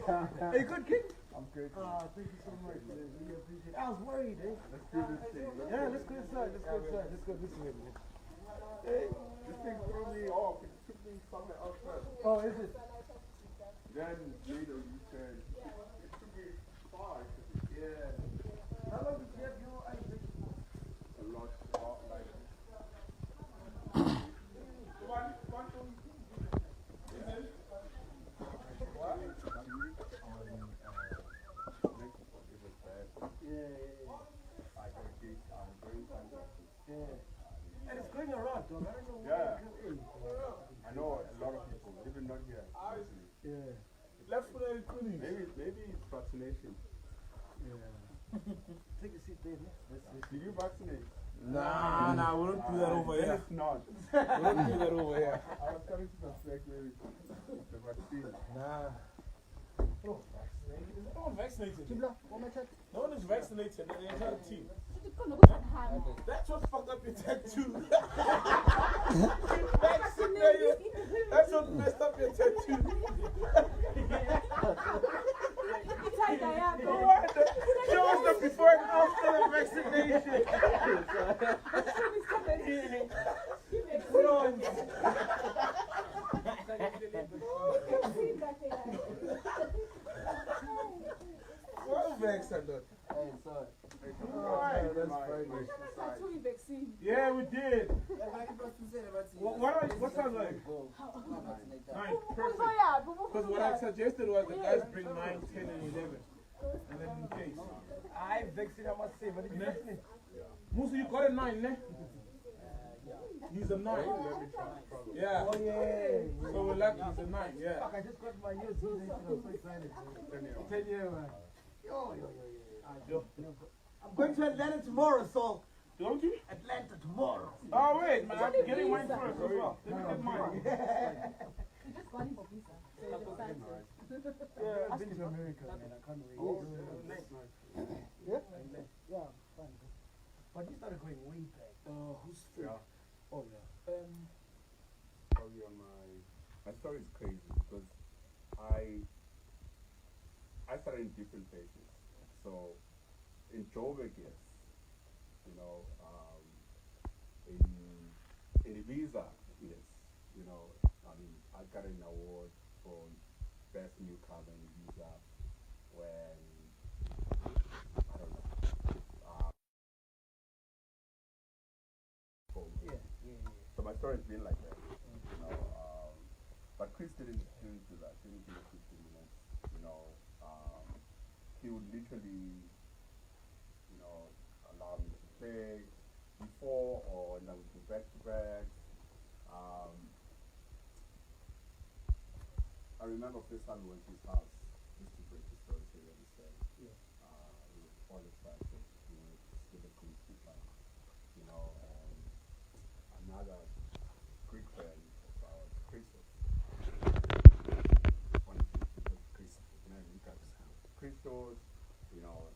Are you good, kid? I'm good. Thank you so much. Really appreciate it. I was worried, eh? Let's do this thing. Yeah, let's go inside. Let's go inside. Let's go this way, man. Hey, this thing threw me off. It took me somewhere else first. Oh, is it? Then later you said, it took me far. Yeah. How long did you have your iFAME? A lot, like. Yeah. And it's going around, dog. I don't know why. Yeah. I know a lot of people, even not here. Yeah. Maybe it's vaccination. Yeah. Take a seat, baby. Did you vaccinate? Nah, we don't do that over here. It's not. We don't do that over here. I was coming to suspect maybe the vaccine. Nah. Oh, vaccinated? No one vaccinated. No one is vaccinated in the entire team. That's what fucked up your tattoo. Vaccinated. That's what messed up your tattoo. Show us the before and after the vaccination. What vaccine? Yeah, we did. What sounds like? 9, perfect. Because what I suggested was the guys bring 9, 10, and 11. And then in case. I vaccine, I must say, but it's vaccine. Musa, you got a 9, ne? He's a 9. Yeah. Oh, yeah. So we're lucky he's a 9, yeah. Fuck, I just got my years. I'm so excited. 10 years, man. Yo. I'm going to Atlanta tomorrow, so. Don't you? Atlanta tomorrow. Oh, wait, man. I'm getting mine first as well. Let me get mine. You just got him for visa. Yeah, I've been to America, man. I can't wait. Oh, nice. Yeah? Yeah, fine. But you started going way back. Who's free? Yeah. Oh, yeah. Probably on my story is crazy because I started in different places. So in Joburg, yes, you know, in Ibiza, yes, you know, I mean, I got an award for best newcomer in Ibiza when I don't know. So my story has been like that, you know. But Chris didn't do that. Didn't give it 15 minutes, you know. He would literally, you know, allow me to play before or when I would do back-to-back. I remember first time we went to his house, just to break the story so you understand. Yeah. We were all excited. We were still a Greek people, you know, and another Greek friend of ours, Christos. One of the people, Christos, you know,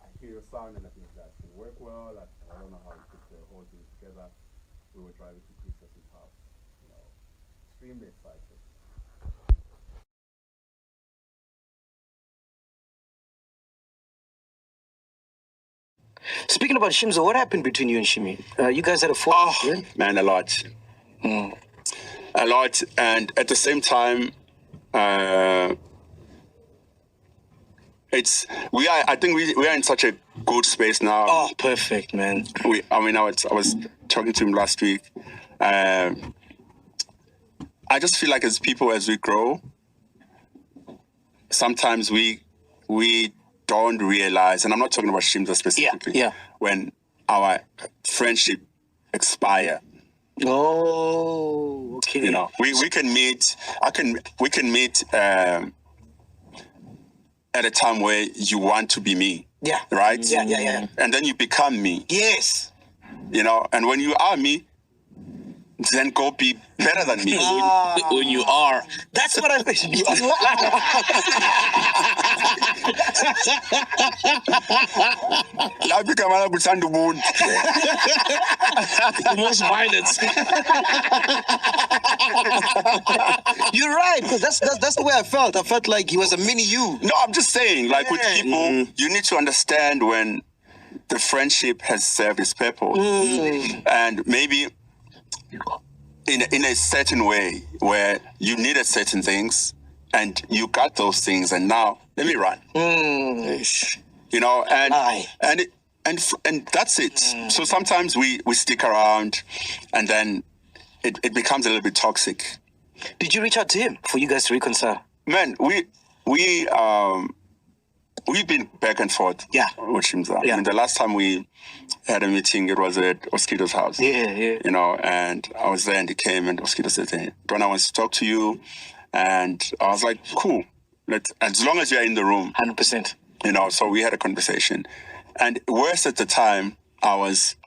I hear your sound and I think that can work well. I don't know how to put the whole thing together. We were driving to Christos' house, you know, extremely excited. Speaking about SHIMZA, what happened between you and Shimi? You guys had a fight. Oh, man, a lot. A lot. And at the same time, I think we are in such a good space now. Oh, perfect, man. I was talking to him last week. I just feel like as people, as we grow, sometimes we don't realize, and I'm not talking about SHIMZA specifically, when our friendship expire. Oh, okay. You know, we can meet. We can meet at a time where you want to be me. Yeah. Right. Yeah. And then you become me. Yes. You know, and when you are me, then go be better than me. When you are. That's what I wish. Most violence. You're right, because that's the way I felt. I felt like he was a mini you. No, I'm just saying, like with people, you need to understand when the friendship has served its purpose, and maybe in a certain way where you needed certain things and you got those things, and now let me run. You know, and that's it. So sometimes we stick around, and then it becomes a little bit toxic. Did you reach out to him for you guys to reconcile? Man, we've been back and forth with SHIMZA. Yeah. I mean, the last time we had a meeting, it was at Oskido's house. Yeah. You know, and I was there, and he came, and Oskido said, "Hey, Donna wants to talk to you." And I was like, cool. As long as you're in the room. 100%. You know, so we had a conversation. And worse at the time, I was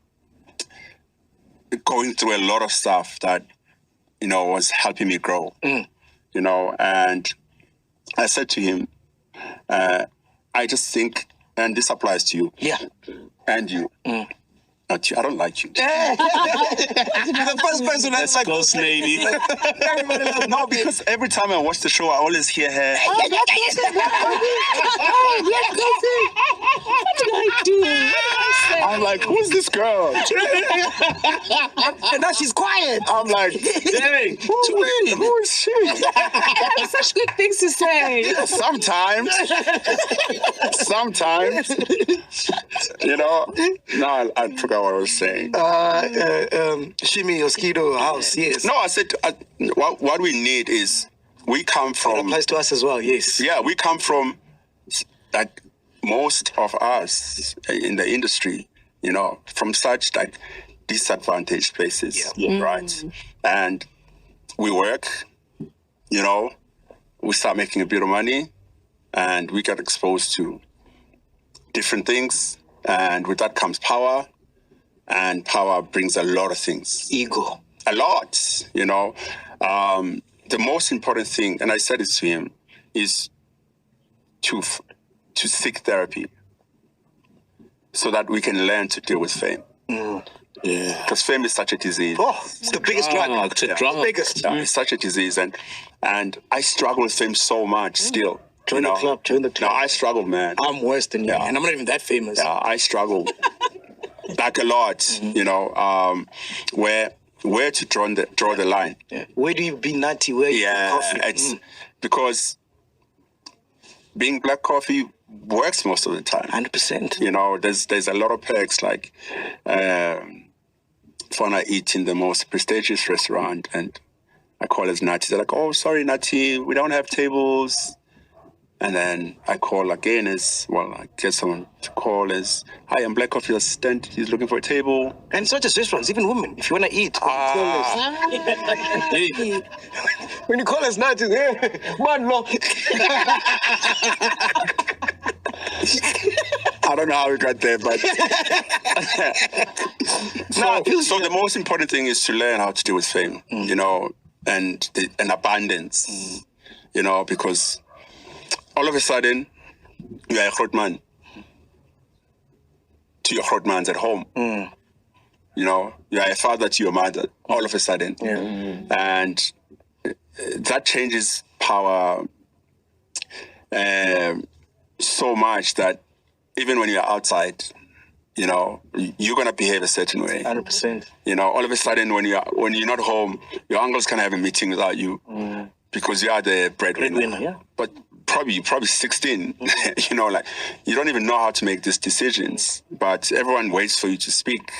going through a lot of stuff that, you know, was helping me grow. You know, and I said to him, I just think, and this applies to you. Yeah. And you. Not you. I don't like you. The first person that's like, Ghost lady. No, because every time I watch the show, I always hear her. I'm like, who's this girl? And now she's quiet. I'm like, dang, who is she? Such good things to say. Sometimes, you know. No, I forgot what I was saying. Shimmy Oskido house, yes. No, I said what we need is we come That from. applies to us as well, yes. Yeah, we come from like most of us in the industry, you know, from such like disadvantaged places, right? And we work, you know, we start making a bit of money, and we get exposed to different things, and with that comes power, and power brings a lot of things. Ego. A lot, you know. The most important thing, and I said this to him, is to seek therapy so that we can learn to deal with fame. Yeah. Because fame is such a disease. Oh, it's the biggest drug. It's the biggest. Yeah, it's such a disease. And I struggle with fame so much still. Join the club. No, I struggle, man. I'm worse than you, and I'm not even that famous. Yeah, I struggle. Like a lot, you know, where to draw the line. Yeah. Where do you be nutty? Where you coffee? It's because being black coffee works most of the time. 100%. You know, there's a lot of perks, like when I eat in the most prestigious restaurant and I call as Natty. They're like, "Oh, sorry, Natty, we don't have tables." And then I call again I get someone to call as, "Hi, I'm Black Coffee Assistant. He's looking for a table." And it's not just restaurants, even women. If you want to eat, when you call us Natty, man, no. I don't know how we got there, but so the most important thing is to learn how to deal with fame, you know, and abundance, you know, because all of a sudden you are a Grootman to your Grootmans at home. You know, you are a father to your mother all of a sudden, and that changes power so much that even when you're outside, you know, you're gonna behave a certain way. 100%. You know, all of a sudden when you're not home, your uncles can have a meeting without you because you are the breadwinner. Yeah. But probably 16. You know, like you don't even know how to make these decisions, but everyone waits for you to speak.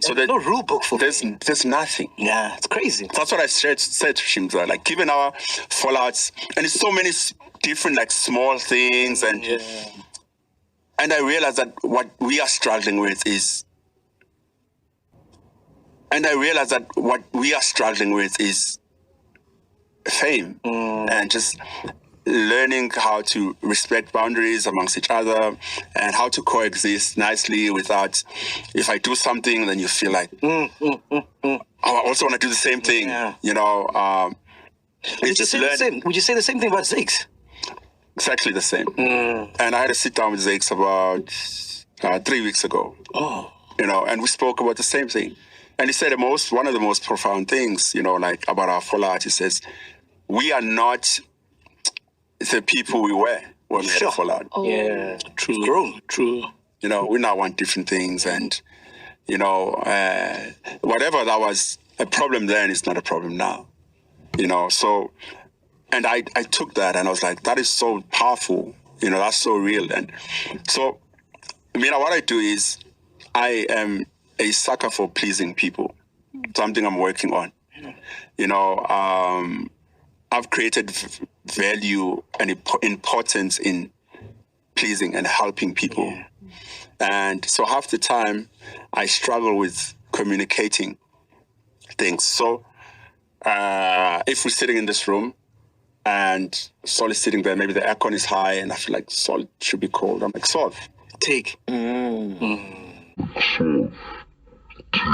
So there's no rule book for there's nothing. Yeah, it's crazy. That's what I said to SHIMZA. Like, given our fallouts, and it's so many different like small things, and I realized that what we are struggling with is fame, and just learning how to respect boundaries amongst each other and how to coexist nicely without, if I do something, then you feel like, I also want to do the same thing, you know. Would you say the same thing about Zakes? exactly the same. And I had to sit down with Zakes about 3 weeks ago. Oh. You know, and we spoke about the same thing. And he said one of the most profound things, you know, like about our fallout. He says, we are not the people we were when we had a fallout. Oh. Yeah, true. True. You know, we now want different things, and you know, whatever that was a problem then is not a problem now. You know, so, and I took that and I was like, that is so powerful. You know, that's so real. And so, I mean, what I do is I am a sucker for pleasing people. Something I'm working on. You know, I've created value and importance in pleasing and helping people. Yeah. And so half the time I struggle with communicating things. So if we're sitting in this room and Sol is sitting there, maybe the aircon is high and I feel like Sol should be cold. I'm like, Sol, take. Sol, take.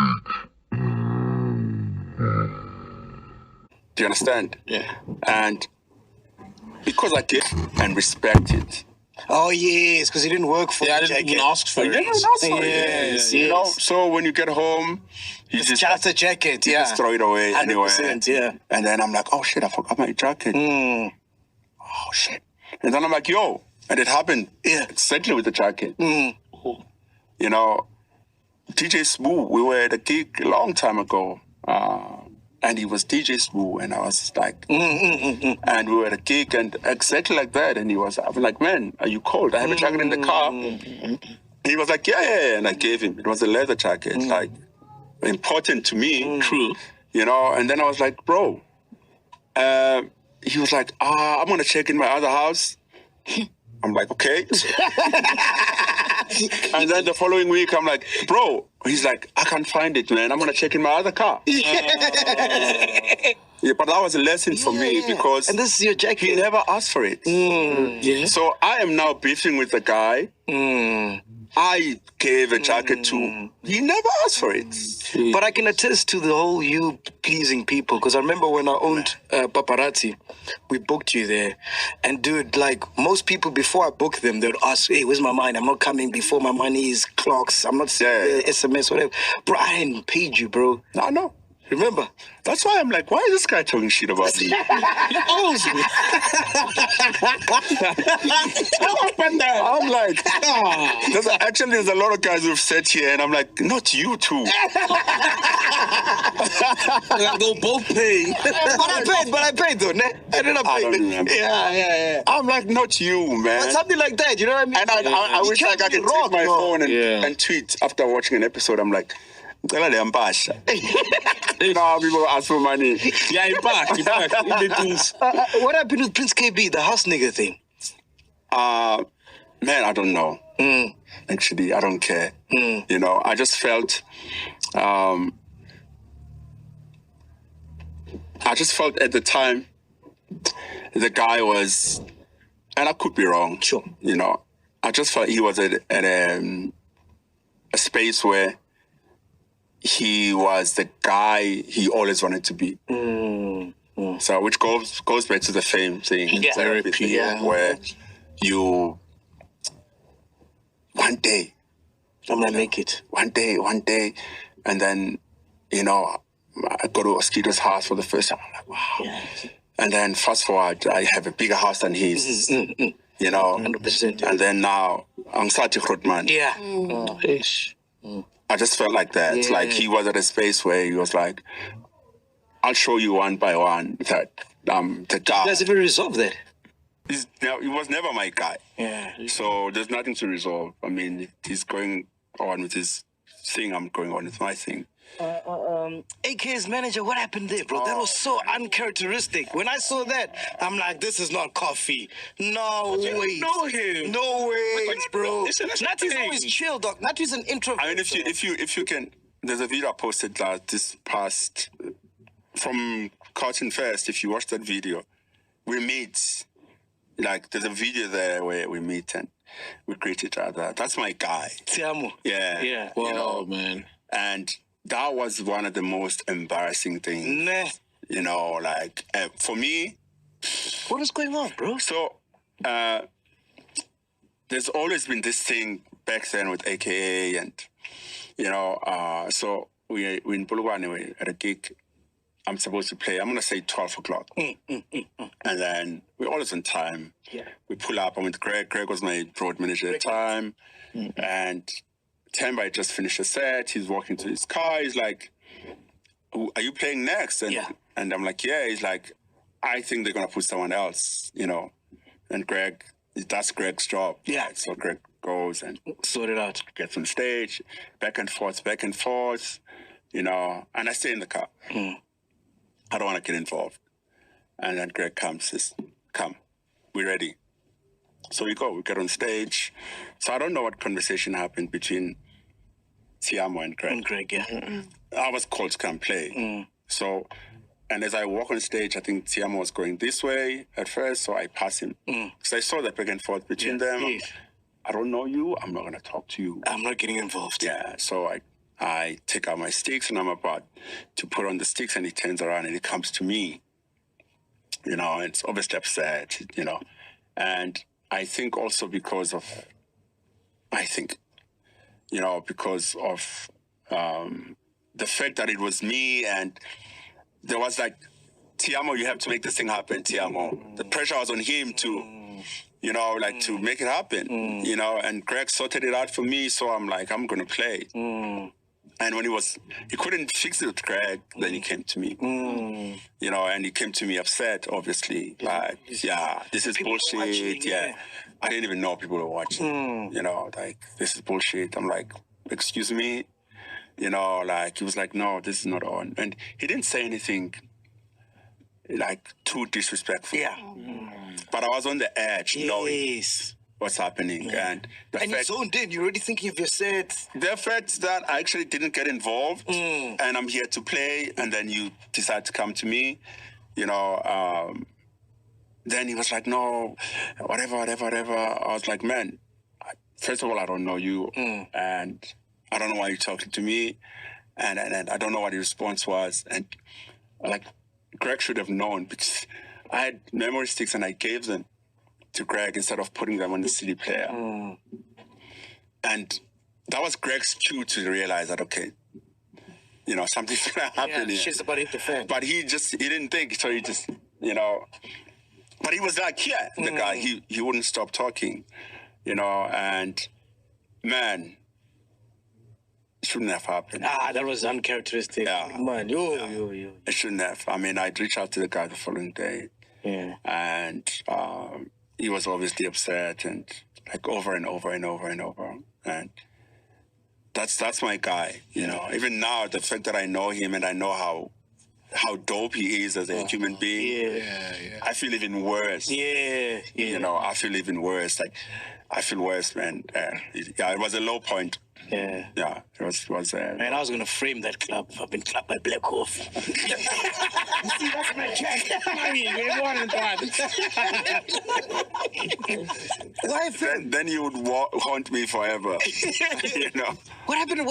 Do you understand? Yeah. And because I give and respect it. Oh, yes, because he didn't work for I didn't even ask for it. Yes. You know, so when you get home, you just a jacket, just throw it away anyway. Yeah. And then I'm like, oh, shit, I forgot my jacket. Oh, shit. And then I'm like, yo, and it happened exactly with the jacket. You know, DJ SBU, we were at a gig a long time ago. And he was DJ SBU, and I was like, and we were at a gig, and exactly like that. And I was like, man, are you cold? I have a jacket in the car. And he was like, yeah. And I gave him. It was a leather jacket, like important to me. True. You know. And then I was like, bro. He was like, I'm gonna check in my other house. I'm like, okay. And then the following week, I'm like, bro. He's like, I can't find it, man. I'm gonna check in my other car. Yeah, but that was a lesson for me because and this is your jacket. He never asked for it. So I am now beefing with the guy. I gave a jacket to. He never asked for it. But I can attest to the whole you pleasing people because I remember when I owned Paparazzi, we booked you there. And dude, like most people before I booked them, they would ask, hey, where's my money? I'm not coming before my money is clocks. I'm not SMS, whatever. Bro, I hadn't paid you, bro. No. Remember? That's why I'm like, why is this guy talking shit about me? He owes me. I'm like, there's a lot of guys who've sat here, and I'm like, not you two. They'll both pay. But I paid though. I didn't pay. I don't remember. Yeah. I'm like, not you, man. But something like that, you know what I mean? And I wish like I could take my phone and tweet after watching an episode. I'm like, you know how people ask for money. Yeah, in back. What happened with Prince KB, the house nigga thing? Man, I don't know. Actually, I don't care. You know, I just felt at the time the guy was, and I could be wrong. Sure. You know, I just felt he was at a space where he was the guy he always wanted to be. So, which goes back to the fame thing, therapy, where you one day I'm gonna make it. One day, and then you know I go to Oskido's house for the first time. I'm like, wow. Yeah. And then fast forward, I have a bigger house than his. You know, 100%. And then now I'm Sati Krotman. Yeah. I just felt like that. Yeah. Like he was at a space where he was like, I'll show you one by one that the guy. You guys ever resolve that? He was never my guy. Yeah. So there's nothing to resolve. I mean, he's going on with his thing. I'm going on with my thing. AK's manager, what happened there, bro? That was so uncharacteristic. When I saw that, I'm like, this is not coffee. No way. Know him. No way, bro. Natty's always chill, dog. Natty's an introvert. I mean, if you can, there's a video I posted this past from Cartoon Fest. If you watch that video, we meet. Like, there's a video there where we meet and we greet each other. That's my guy. Tiamo. Yeah. Wow, you know, man. And that was one of the most embarrassing things. You know, like, for me... What is going on, bro? So, there's always been this thing back then with AKA, and so we in Bulugwane at a gig. I'm supposed to play, I'm gonna say 12 o'clock. And then we're always on time. Yeah. We pull up, I'm with Greg. Greg was my road manager at the time. And Temba had just finished a set. He's walking to his car. He's like, are you playing next? And, and I'm like, yeah. He's like, I think they're gonna put someone else, And Greg, that's Greg's job. Yeah. So Greg goes and sort it out. Gets on stage, back and forth, and I stay in the car. I don't want to get involved. And then Greg comes, says, come, we're ready. So we get on stage. So I don't know what conversation happened between Tiamo and Greg. I was called to come play. So, and as I walk on stage, I think Tiamo was going this way at first, so I pass him. So I saw that back and forth between them. I don't know you, I'm not going to talk to you. I'm not getting involved. Yeah, so I take out my sticks and I'm about to put on the sticks, and he turns around and he comes to me, and it's obviously upset, and I think also because of the fact that it was me, and there was like, Tiamo, you have to make this thing happen, Tiamo. The pressure was on him to, to make it happen, and Greg sorted it out for me, so I'm like, I'm going to play. And when he couldn't fix it with Greg, then he came to me, and he came to me upset, obviously, like, this is bullshit, I didn't even know people were watching, like, this is bullshit. I'm like, excuse me, he was like, no, this is not on. And he didn't say anything, like, too disrespectful. But I was on the edge, knowing what's happening. And you zoned in, you're already thinking of your set. The fact that I actually didn't get involved and I'm here to play, and then you decide to come to me, then he was like, no, whatever. I was like, man, first of all, I don't know you, and I don't know why you're talking to me, and I don't know what your response was. And like, Greg should have known, because I had memory sticks and I gave them to Greg instead of putting them on the CD player. And that was Greg's cue to realize that, okay, something's gonna happen here. Shit's about to hit the fan. But he didn't think, so he just, but he was like, the guy, he wouldn't stop talking, and man, it shouldn't have happened. That was uncharacteristic. Man, It shouldn't have. I mean, I'd reach out to the guy the following day. And he was obviously upset, and like over and over. And that's my guy, Even now, the fact that I know him and I know how dope he is as a human being, I feel even worse. I feel even worse. Like, I feel worse, man. It was a low point. It was. Man, I was gonna frame that club. I've been clapped by Black Wolf. You see, that's my jacket. Then you would haunt me forever. What happened to